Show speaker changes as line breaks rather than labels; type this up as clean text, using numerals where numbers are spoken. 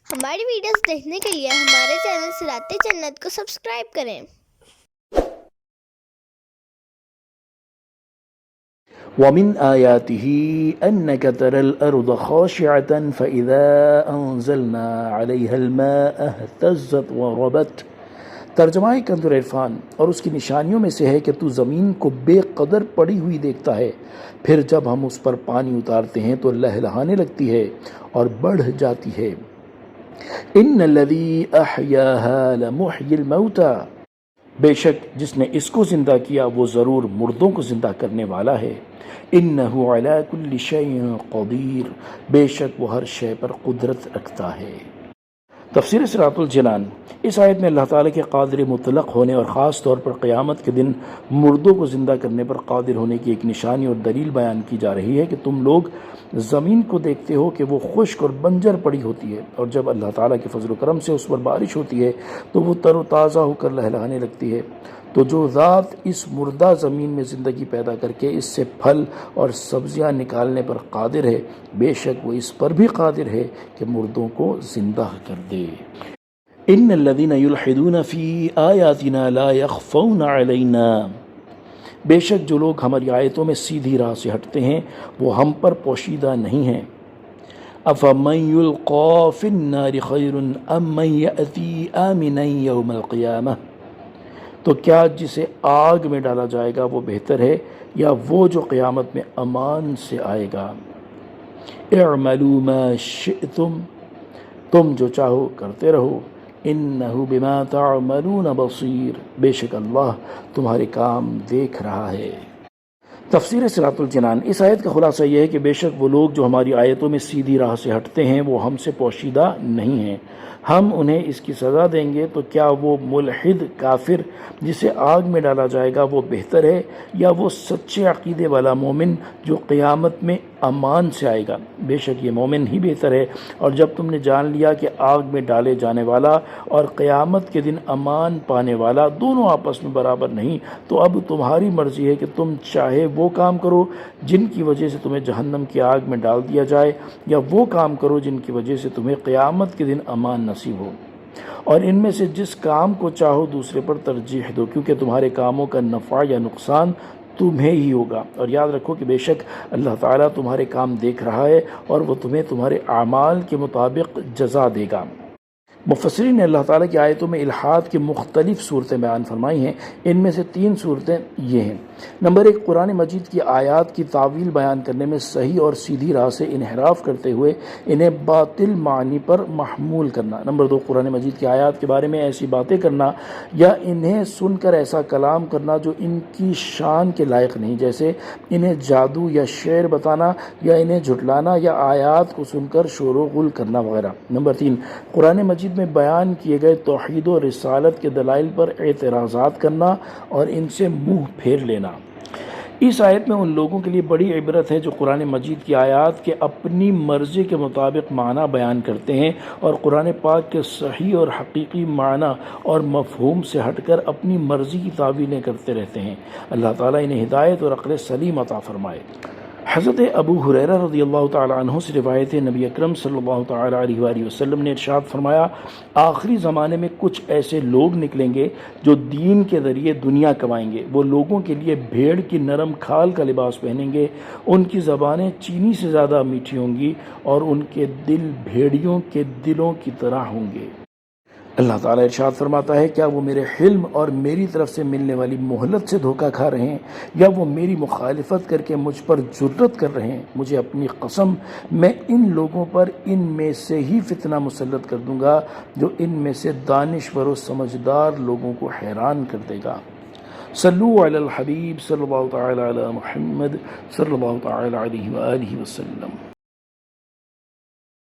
ہماری ویڈیوز دیکھنے کے لیے ہمارے چینل صراط جنت کو سبسکرائب کریں۔
ومن آياته أنك ترى الأرض خاشعة فإذا أنزلنا عليها الماء اهتزت وربت۔ ترجمہ کنز العرفان، اور اس کی نشانیوں میں سے ہے کہ تو زمین کو بے قدر پڑی ہوئی دیکھتا ہے، پھر جب ہم اس پر پانی اتارتے ہیں تو لہلہانے لگتی ہے اور بڑھ جاتی ہے۔ ان الذی احیاها لمحیی الموتى، بے شک جس نے اس کو زندہ کیا وہ ضرور مردوں کو زندہ کرنے والا ہے۔ انہ علی کل شیء قدیر، بے شک وہ ہر شے پر قدرت رکھتا ہے۔ تفسیر صراط الجنان۔ اس آیت میں اللہ تعالیٰ کے قادر مطلق ہونے اور خاص طور پر قیامت کے دن مردوں کو زندہ کرنے پر قادر ہونے کی ایک نشانی اور دلیل بیان کی جا رہی ہے کہ تم لوگ زمین کو دیکھتے ہو کہ وہ خشک اور بنجر پڑی ہوتی ہے، اور جب اللہ تعالیٰ کے فضل و کرم سے اس پر بارش ہوتی ہے تو وہ تر و تازہ ہو کر لہلہانے لگتی ہے۔ تو جو ذات اس مردہ زمین میں زندگی پیدا کر کے اس سے پھل اور سبزیاں نکالنے پر قادر ہے، بے شک وہ اس پر بھی قادر ہے کہ مردوں کو زندہ کر دے۔ ان الذين يلحدون في آياتنا لا يخفون علينا، بے شک جو لوگ ہماری آیتوں میں سیدھی راہ سے ہٹتے ہیں وہ ہم پر پوشیدہ نہیں ہیں۔ افمن يلقى في النار خير ام من يأتي آمنا يوم القيامة، تو کیا جسے آگ میں ڈالا جائے گا وہ بہتر ہے یا وہ جو قیامت میں امان سے آئے گا۔ اعملوا ما شئتم، تم جو چاہو کرتے رہو، انہ بما تعملون بصیر، بے شک اللہ تمہارے کام دیکھ رہا ہے۔ تفسیر صراط الجنان۔ اس آیت کا خلاصہ یہ ہے کہ بے شک وہ لوگ جو ہماری آیتوں میں سیدھی راہ سے ہٹتے ہیں وہ ہم سے پوشیدہ نہیں ہیں، ہم انہیں اس کی سزا دیں گے۔ تو کیا وہ ملحد کافر جسے آگ میں ڈالا جائے گا وہ بہتر ہے یا وہ سچے عقیدے والا مومن جو قیامت میں امان سے آئے گا؟ بے شک یہ مومن ہی بہتر ہے۔ اور جب تم نے جان لیا کہ آگ میں ڈالے جانے والا اور قیامت کے دن امان پانے والا دونوں آپس میں برابر نہیں، تو اب تمہاری مرضی ہے کہ تم چاہے وہ کام کرو جن کی وجہ سے تمہیں جہنم کی آگ میں ڈال دیا جائے، یا وہ کام کرو جن کی وجہ سے تمہیں قیامت کے دن امان نصیب ہو، اور ان میں سے جس کام کو چاہو دوسرے پر ترجیح دو، کیونکہ تمہارے کاموں کا نفع یا نقصان تمہیں ہی ہوگا۔ اور یاد رکھو کہ بے شک اللہ تعالیٰ تمہارے کام دیکھ رہا ہے اور وہ تمہیں تمہارے اعمال کے مطابق جزا دے گا۔ مفسرین نے اللہ تعالیٰ کی آیتوں میں الحاد کی مختلف صورتیں بیان فرمائی ہیں، ان میں سے 3 صورتیں یہ ہیں۔ نمبر 1، قرآن مجید کی آیات کی تعویل بیان کرنے میں صحیح اور سیدھی راہ سے انحراف کرتے ہوئے انہیں باطل معنی پر محمول کرنا۔ نمبر 2، قرآن مجید کی آیات کے بارے میں ایسی باتیں کرنا یا انہیں سن کر ایسا کلام کرنا جو ان کی شان کے لائق نہیں، جیسے انہیں جادو یا شعر بتانا یا انہیں جھٹلانا یا آیات کو سن کر شور و غل کرنا وغیرہ۔ نمبر 3، قرآن مجید میں بیان کیے گئے توحید و رسالت کے دلائل پر اعتراضات کرنا اور ان سے منہ پھیر لینا۔ اس آیت میں ان لوگوں کے لیے بڑی عبرت ہے جو قرآن مجید کی آیات کے اپنی مرضی کے مطابق معنی بیان کرتے ہیں اور قرآن پاک کے صحیح اور حقیقی معنی اور مفہوم سے ہٹ کر اپنی مرضی کی تعویلیں کرتے رہتے ہیں۔ اللہ تعالیٰ انہیں ہدایت اور عقل سلیم عطا فرمائے۔ حضرت ابو ہریرہ رضی اللہ تعالیٰ عنہ سے روایت ہے، نبی اکرم صلی اللہ تعالیٰ علیہ وآلہ وسلم نے ارشاد فرمایا، آخری زمانے میں کچھ ایسے لوگ نکلیں گے جو دین کے ذریعے دنیا کمائیں گے۔ وہ لوگوں کے لیے بھیڑ کی نرم کھال کا لباس پہنیں گے، ان کی زبانیں چینی سے زیادہ میٹھی ہوں گی اور ان کے دل بھیڑیوں کے دلوں کی طرح ہوں گے۔ اللہ تعالیٰ ارشاد فرماتا ہے، کیا وہ میرے حلم اور میری طرف سے ملنے والی مہلت سے دھوکہ کھا رہے ہیں یا وہ میری مخالفت کر کے مجھ پر جرأت کر رہے ہیں؟ مجھے اپنی قسم میں ان لوگوں پر ان میں سے ہی فتنہ مسلط کر دوں گا جو ان میں سے دانشور و سمجھدار لوگوں کو حیران کر دے گا۔ صلو علی الحبیب صلی اللہ تعالی علی محمد صلی اللہ تعالی علیہ وآلہ وسلم۔